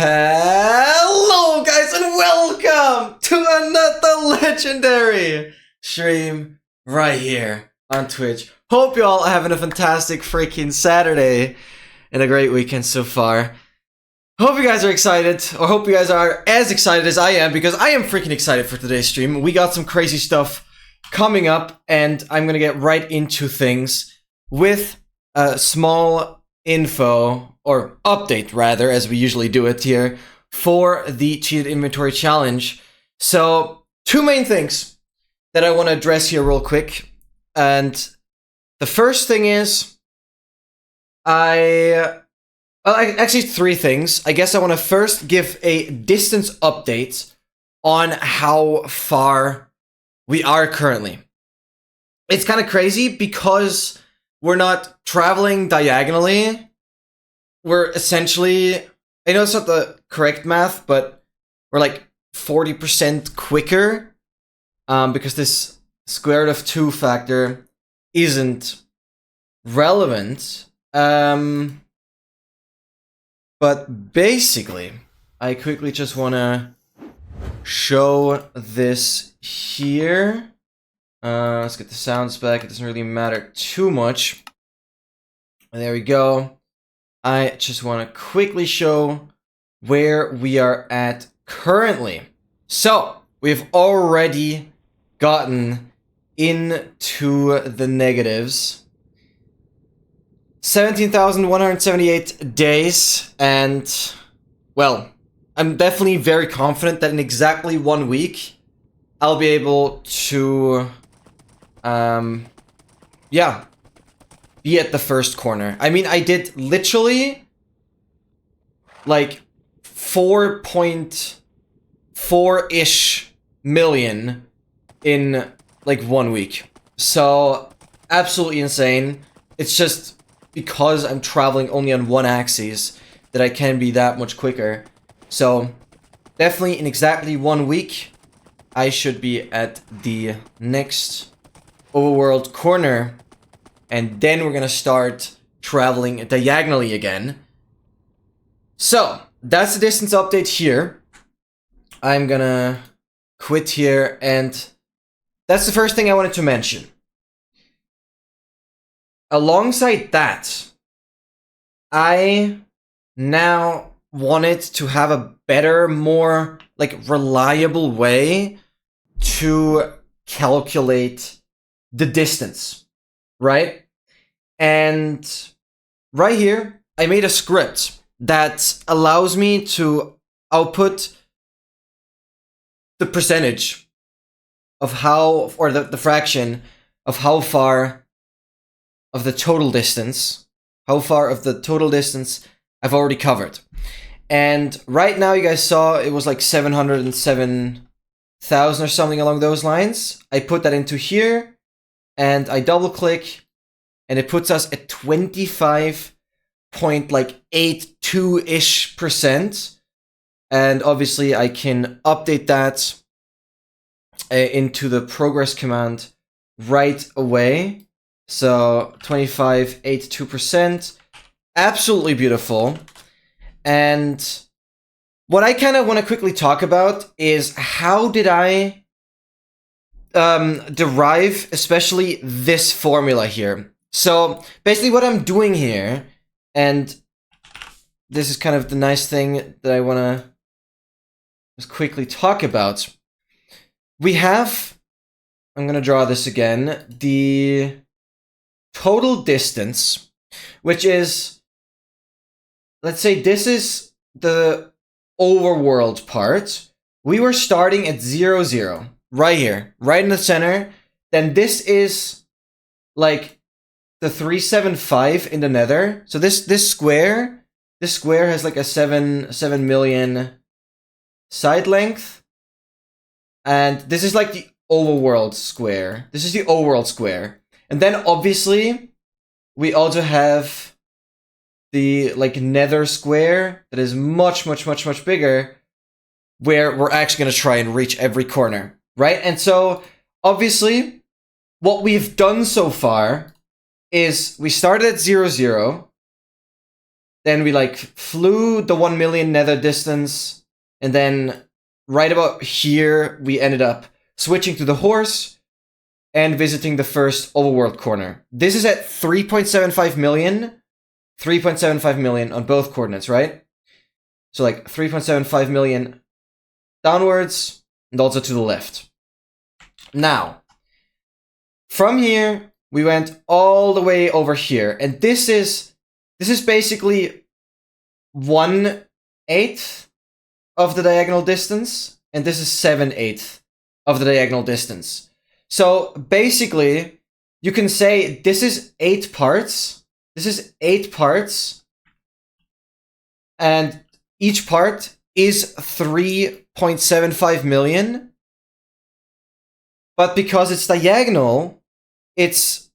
Hello guys and welcome to another legendary stream right here on Twitch. Hope you all are having a fantastic freaking Saturday and a great weekend so far. Hope you guys are excited, or hope you guys are as excited as I am, because I am freaking excited for today's stream. We got some crazy stuff coming up and I'm gonna get right into things with a small info, or update rather, as we usually do it here, for the cheated inventory challenge. So, two main things that I want to address here real quick. And the first thing is, actually three things. I guess I want to first give a distance update on how far we are currently. It's kind of crazy because we're not traveling diagonally. We're essentially, I know it's not the correct math, but we're like 40% quicker because this square root of 2 factor isn't relevant. But basically, I quickly just want to show this here. Let's get the sounds back. It doesn't really matter too much. There we go. I just want to quickly show where we are at currently. So, we've already gotten into the negatives. 17,178 days, and, well, I'm definitely very confident that in exactly 1 week, I'll be able to, yeah, be at the first corner. I mean, I did literally like 4.4-ish million in like 1 week. So absolutely insane. It's just because I'm traveling only on one axis that I can be that much quicker. So definitely in exactly 1 week, I should be at the next overworld corner. And then we're gonna start traveling diagonally again. So, that's the distance update here. I'm gonna quit here, and that's the first thing I wanted to mention. Alongside that, I now wanted to have a better, more like reliable way to calculate the distance. Right? And right here, I made a script that allows me to output the percentage of how, or the fraction of how far of the total distance, I've already covered. And right now, you guys saw it was like 707,000 or something along those lines. I put that into here. And I double click, and it puts us at 25.82-ish%. And obviously I can update that into the progress command right away. So 25.82%, absolutely beautiful. And what I kind of want to quickly talk about is how did I derive especially this formula here. So basically what I'm doing here, and this is kind of the nice thing that I want to just quickly talk about. We have, I'm going to draw this again, the total distance, which is, let's say this is the overworld part. We were starting at 0, 0. Right here, right in the center. Then this is like the 375 in the nether. So this square has like a 7 million side length. And this is like the overworld square. This is the overworld square. And then obviously we also have the like nether square that is much bigger, where we're actually going to try and reach every corner. Right? And so, obviously, what we've done so far is we started at 0, 0. then we like flew the 1 million nether distance, and then right about here we ended up switching to the horse and visiting the first overworld corner. This is at 3.75 million, 3.75 million on both coordinates, right? So like 3.75 million downwards and also to the left. Now, from here, we went all the way over here, and this is basically 1/8 of the diagonal distance, and this is 7/8 of the diagonal distance. So basically, you can say this is 8 parts. This is 8 parts, and each part is 3.75 million. But because it's diagonal, it's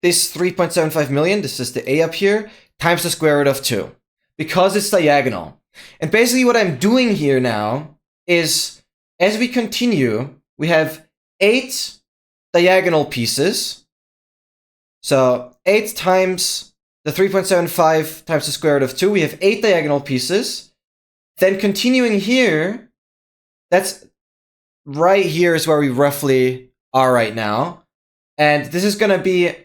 this 3.75 million, this is the A up here, times the square root of 2. Because it's diagonal. And basically what I'm doing here now is, as we continue, we have 8 diagonal pieces. So 8 times the 3.75 times the square root of 2, we have 8 diagonal pieces. Then continuing here, that's right here is where we roughly are right now. And this is going to be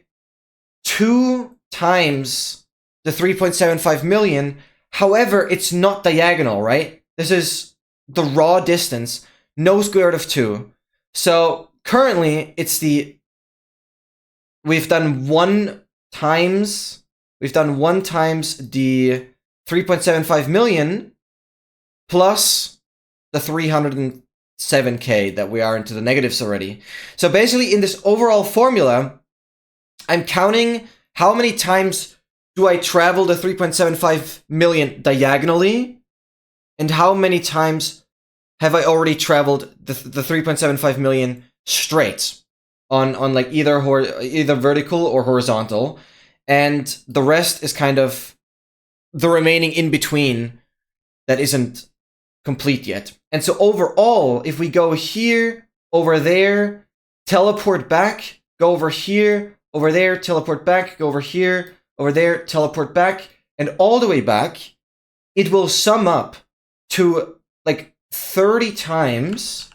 2 times the 3.75 million. However, it's not diagonal, right? This is the raw distance, no square root of 2. So currently, it's we've done 1 times the 3.75 million plus the 307k that we are into the negatives already. So basically, in this overall formula, I'm counting how many times do I travel the 3.75 million diagonally, and how many times have I already traveled the 3.75 million straight on like either vertical or horizontal, and the rest is kind of the remaining in between that isn't complete yet. And so overall, if we go here, over there, teleport back, go over here, over there, teleport back, go over here, over there, teleport back, and all the way back, it will sum up to like 30 times.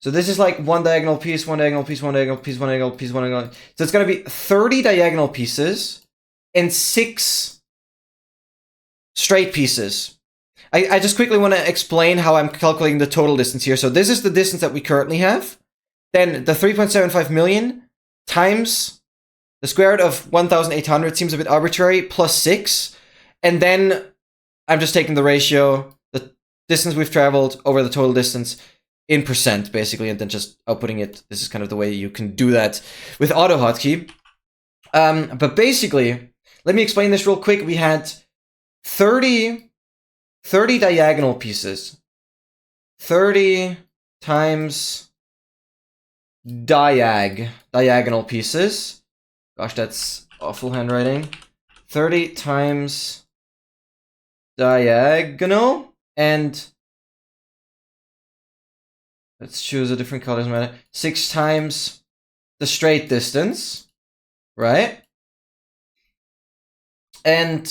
So this is like one diagonal piece, one diagonal piece, one diagonal piece, one diagonal piece, one diagonal. So it's going to be 30 diagonal pieces and 6 straight pieces. I just quickly want to explain how I'm calculating the total distance here. So this is the distance that we currently have. Then the 3.75 million times the square root of 1,800 seems a bit arbitrary, plus 6. And then I'm just taking the ratio, the distance we've traveled over the total distance in percent, basically, and then just outputting it. This is kind of the way you can do that with AutoHotkey. But basically, let me explain this real quick. We had 30 diagonal pieces. 30 times diagonal pieces. Gosh, that's awful handwriting. 30 times diagonal, and let's choose a different color, doesn't matter. 6 times the straight distance, right? And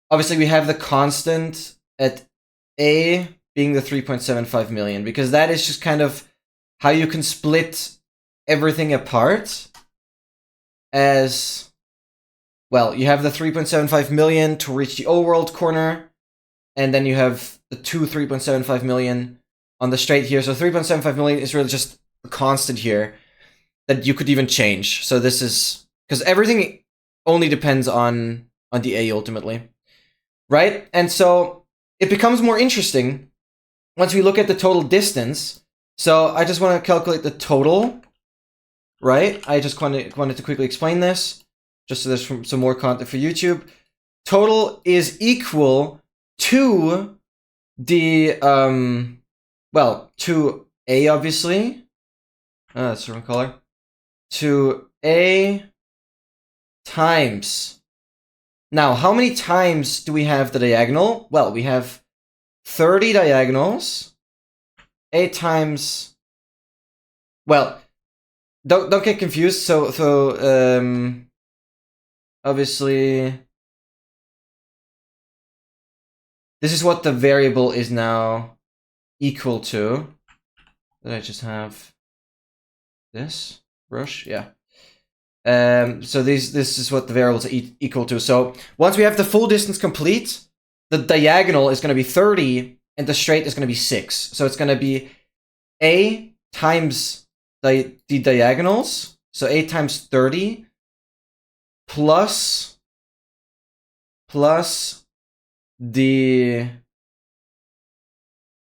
obviously we have the constant at A being the 3.75 million, because that is just kind of how you can split everything apart. As well, you have the 3.75 million to reach the overworld corner, and then you have the 3.75 million on the straight here. So 3.75 million is really just a constant here that you could even change. So this is because everything only depends on the A ultimately, right? And so it becomes more interesting once we look at the total distance. So I just want to calculate the total. Right? I just wanted to quickly explain this, just so there's some more content for YouTube. Total is equal to the, to A, obviously. That's a different color. To A times. Now, how many times do we have the diagonal? Well, we have 30 diagonals. A times, well, don't get confused. So obviously, this is what the variable is now equal to. Did I just have this brush? Yeah. So this is what the variables are equal to. So once we have the full distance complete, the diagonal is going to be 30 and the straight is going to be 6. So it's going to be a times the diagonals. So a times 30 plus the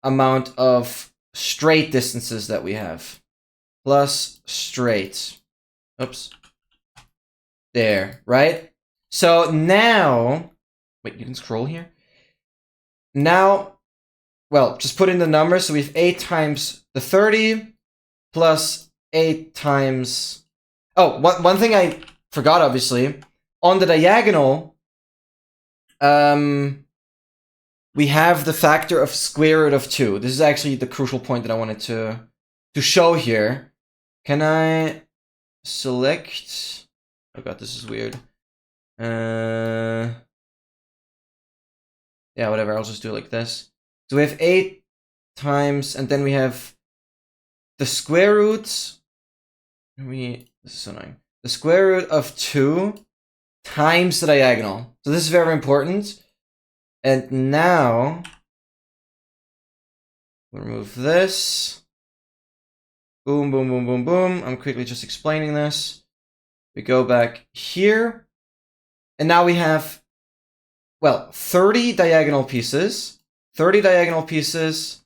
amount of straight distances that we have. Plus straight. Oops. There, right? So now, wait, you can scroll here. Now, well, just put in the numbers. So we have 8 times the 30 plus 8 times... Oh, one thing I forgot, obviously. On the diagonal, we have the factor of square root of 2. This is actually the crucial point that I wanted to show here. Can I select... Oh god, this is weird. Yeah, whatever, I'll just do it like this. So we have 8 times, and then we have the square roots. This is so annoying. The square root of 2 times the diagonal. So this is very important. And now, we'll remove this. Boom, boom, boom, boom, boom. I'm quickly just explaining this. We go back here, and now we have, well, 30 diagonal pieces. 30 diagonal pieces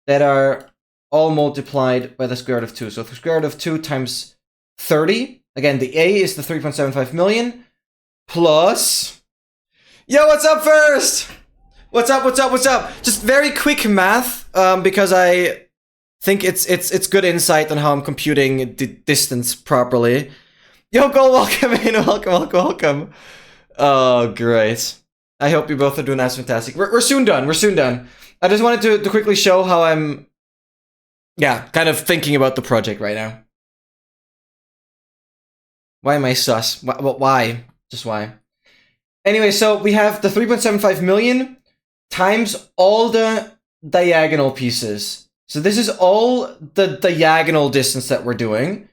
that are all multiplied by the square root of 2. So the square root of 2 times 30. Again, the A is the 3.75 million. Plus... Yo, what's up first? What's up, what's up, what's up? Just very quick math, because I think it's good insight on how I'm computing the distance properly. Yo, go, welcome in, welcome. Oh, great. I hope you both are doing as fantastic. We're soon done, I just wanted to quickly show how I'm, yeah, kind of thinking about the project right now. Why am I sus? Why? Just why? Anyway, so we have the 3.75 million times all the diagonal pieces. So this is all the diagonal distance that we're doing.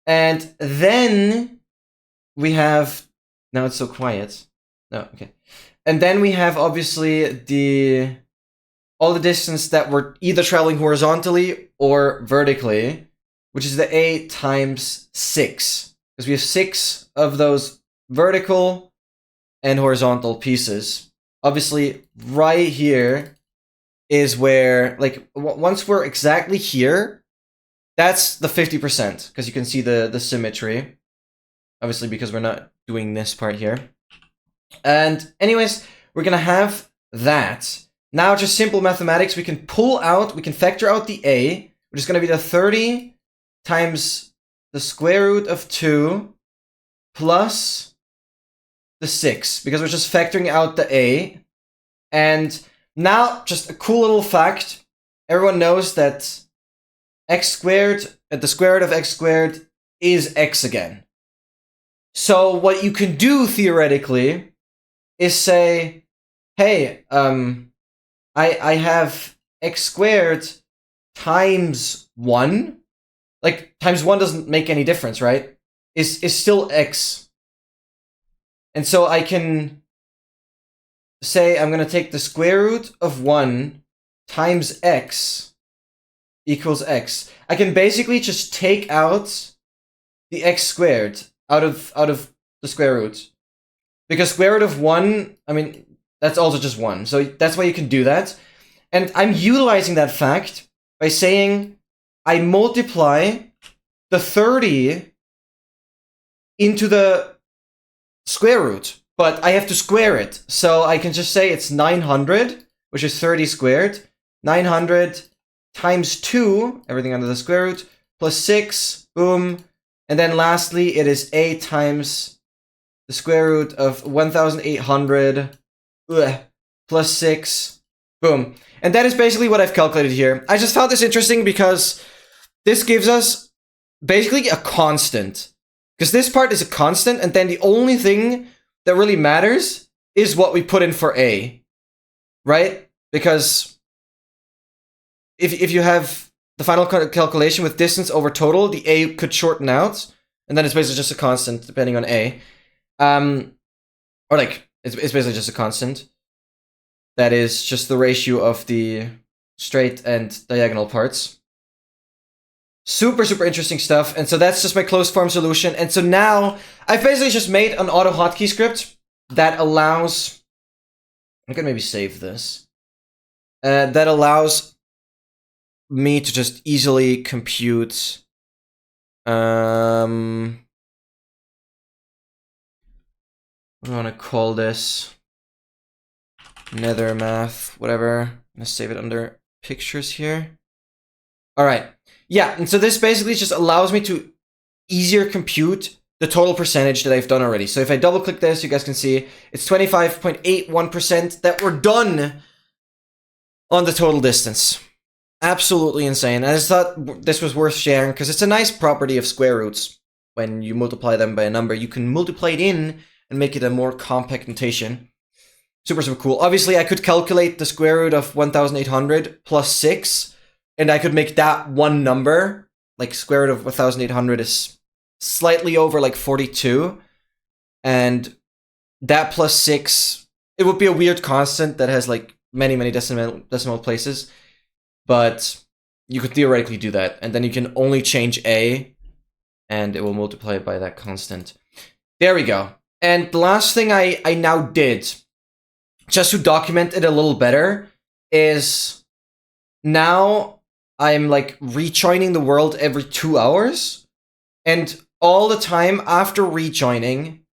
And then we have... Now it's so quiet. No, okay. And then we have, obviously, all the distance that we're either traveling horizontally or vertically, which is the A times 6. Because we have 6 of those vertical and horizontal pieces. Obviously, right here is where, like, once we're exactly here, that's the 50%, because you can see the symmetry. Obviously, because we're not doing this part here. And anyways, we're gonna have that. Now, just simple mathematics, we can factor out the A, which is gonna be the 30 times the square root of 2 plus the 6, because we're just factoring out the A. And now, just a cool little fact. Everyone knows that x squared, the square root of x squared, is x again. So what you can do, theoretically, is say, hey, I have x squared times 1. Like, times 1 doesn't make any difference, right? Is still x. And so I can say I'm going to take the square root of 1 times x equals x. I can basically just take out the x squared out of the square root. Because square root of 1, I mean, that's also just 1. So that's why you can do that. And I'm utilizing that fact by saying I multiply the 30 into the square root, but I have to square it. So I can just say it's 900, which is 30 squared. 900 times 2, everything under the square root, plus 6, boom. And then lastly, it is a times the square root of 1,800 plus 6, boom. And that is basically what I've calculated here. I just found this interesting because this gives us basically a constant. Because this part is a constant, and then the only thing that really matters is what we put in for A, right? Because if you have the final calculation with distance over total, the A could shorten out, and then it's basically just a constant depending on A. Or like, it's basically just a constant. That is just the ratio of the straight and diagonal parts. Super, super interesting stuff. And so that's just my closed form solution. And so now I've basically just made an auto hotkey script that allows, I can maybe save this, that allows me to just easily compute what do I want to call this? Nether math, whatever. I'm gonna save it under pictures here. All right. Yeah, and so this basically just allows me to easier compute the total percentage that I've done already. So if I double click this, you guys can see it's 25.81% that we're done on the total distance. Absolutely insane. I just thought this was worth sharing because it's a nice property of square roots. When you multiply them by a number, you can multiply it in and make it a more compact notation. Super, super cool. Obviously, I could calculate the square root of 1,800 plus 6, and I could make that one number. Like, square root of 1,800 is slightly over, like, 42. And that plus 6, it would be a weird constant that has, like, many, many decimal places. But you could theoretically do that. And then you can only change A, and it will multiply by that constant. There we go. And the last thing I now did, just to document it a little better, is now I'm like rejoining the world every 2 hours. And all the time after rejoining,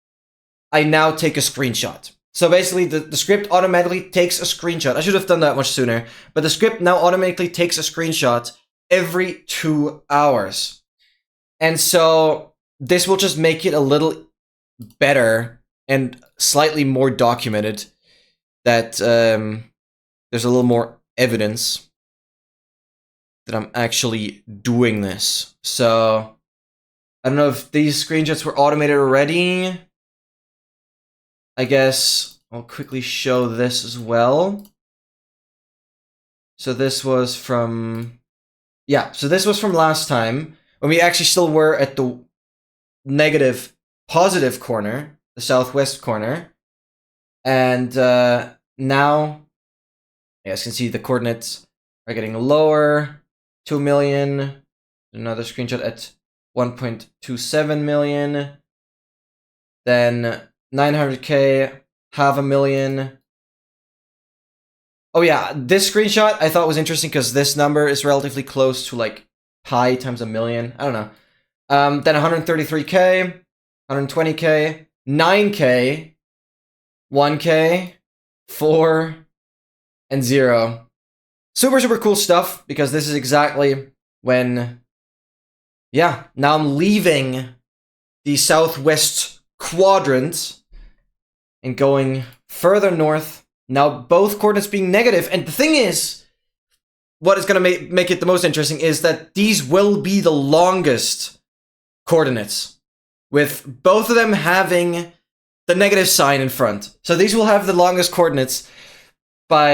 I now take a screenshot. So basically the script automatically takes a screenshot. I should have done that much sooner. But the script now automatically takes a screenshot every 2 hours. And so this will just make it a little better and slightly more documented that there's a little more evidence that I'm actually doing this. So I don't know if these screenshots were automated already. I guess I'll quickly show this as well. So this was from, yeah, so this was from last time when we actually still were at the negative positive corner, the southwest corner. And now, you guys can see the coordinates are getting lower. 2 million. Another screenshot at 1.27 million. Then 900K, 500,000. Oh yeah, this screenshot I thought was interesting because this number is relatively close to like pi times a million. I don't know. Then 133K, 120K, 9K, 1K, 4, and 0. Super, super cool stuff, because this is exactly when, yeah, now I'm leaving the southwest quadrant and going further north. Now both coordinates being negative. And the thing is, what is going to make it the most interesting is that these will be the longest coordinates, with both of them having the negative sign in front. So these will have the longest coordinates by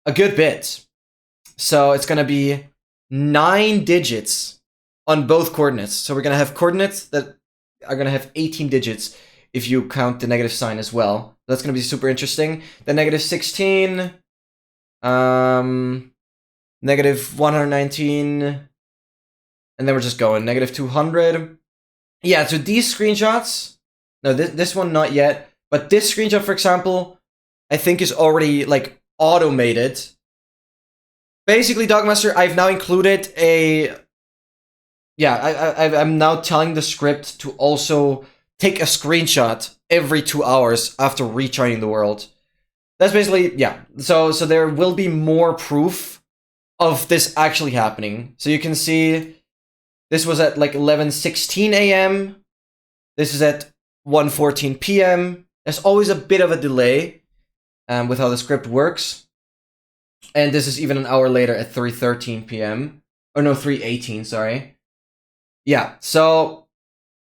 a good bit. So it's going to be 9 digits on both coordinates. So we're going to have coordinates that are going to have 18 digits if you count the negative sign as well. That's going to be super interesting. Then negative 16, negative 119, and then we're just going negative 200. Yeah, so these screenshots, no, this one not yet, but this screenshot, for example, I think is already like automated. Basically, Dogmaster, I've now included a, yeah, I'm now telling the script to also take a screenshot every 2 hours after retrying the world. That's basically, yeah. So there will be more proof of this actually happening. So you can see this was at like 11:16 a.m. This is at 1:14 p.m. There's always a bit of a delay with how the script works. And this is even an hour later at 3:13 p.m. Or no, 3:18, sorry. Yeah, so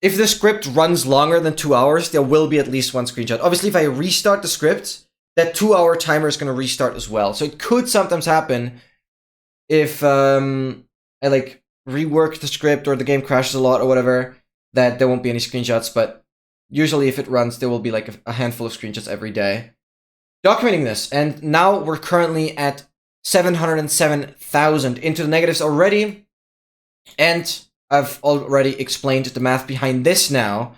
if the script runs longer than 2 hours, there will be at least one screenshot. Obviously, if I restart the script, that 2-hour timer is going to restart as well. So it could sometimes happen if I like rework the script or the game crashes a lot or whatever, that there won't be any screenshots. But usually if it runs, there will be like a handful of screenshots every day. Documenting this, and now we're currently at 707,000 into the negatives already. And I've already explained the math behind this now.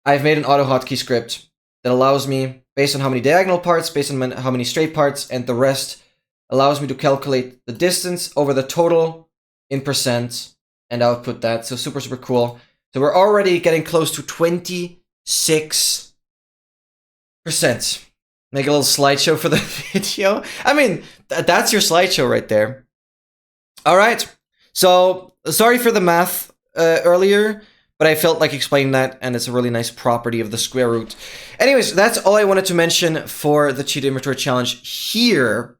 I've made an auto hotkey script that allows me, based on how many diagonal parts, based on how many straight parts, and the rest, allows me to calculate the distance over the total in percent and output that. So super, super cool. So we're already getting close to 26%. Make a little slideshow for the video. I mean, that's your slideshow right there. All right. So sorry for the math earlier, but I felt like explaining that, and it's a really nice property of the square root. Anyways, that's all I wanted to mention for the cheat inventory challenge here.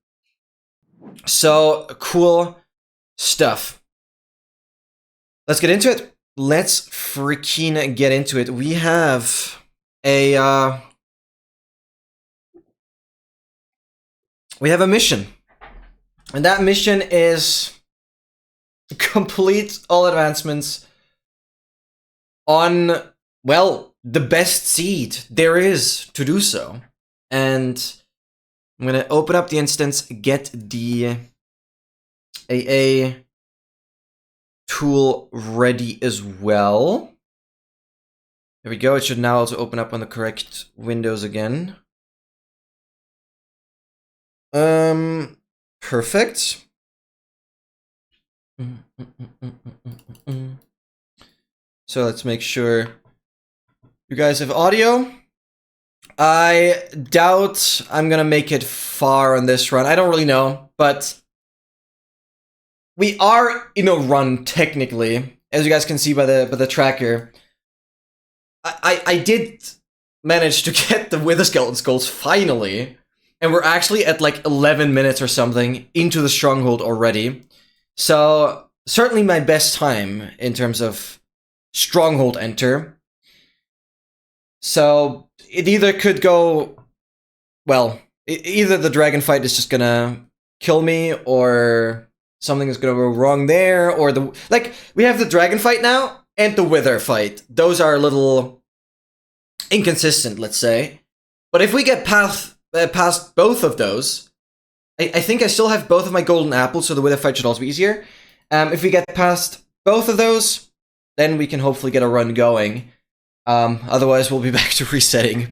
So cool stuff. Let's get into it. Let's freaking get into it. We have a mission, and that mission is complete all advancements on, well, the best seed there is to do so. And I'm gonna open up the instance, get the AA tool ready as well. There we go. It should now also open up on the correct windows again. Perfect. So let's make sure you guys have audio. I doubt I'm gonna make it far on this run. I don't really know, but we are in a run technically, as you guys can see by the tracker. I did manage to get the Wither Skeleton Skulls finally, and we're actually at like 11 minutes or something into the stronghold already. So certainly my best time in terms of stronghold enter. So it either could go, well, either the dragon fight is just gonna kill me, or something is gonna go wrong there, or we have the dragon fight now and the wither fight. Those are a little inconsistent, let's say. But if we get past both of those, I think I still have both of my golden apples, so the wither fight should also be easier. If we get past both of those, then we can hopefully get a run going. Otherwise, we'll be back to resetting.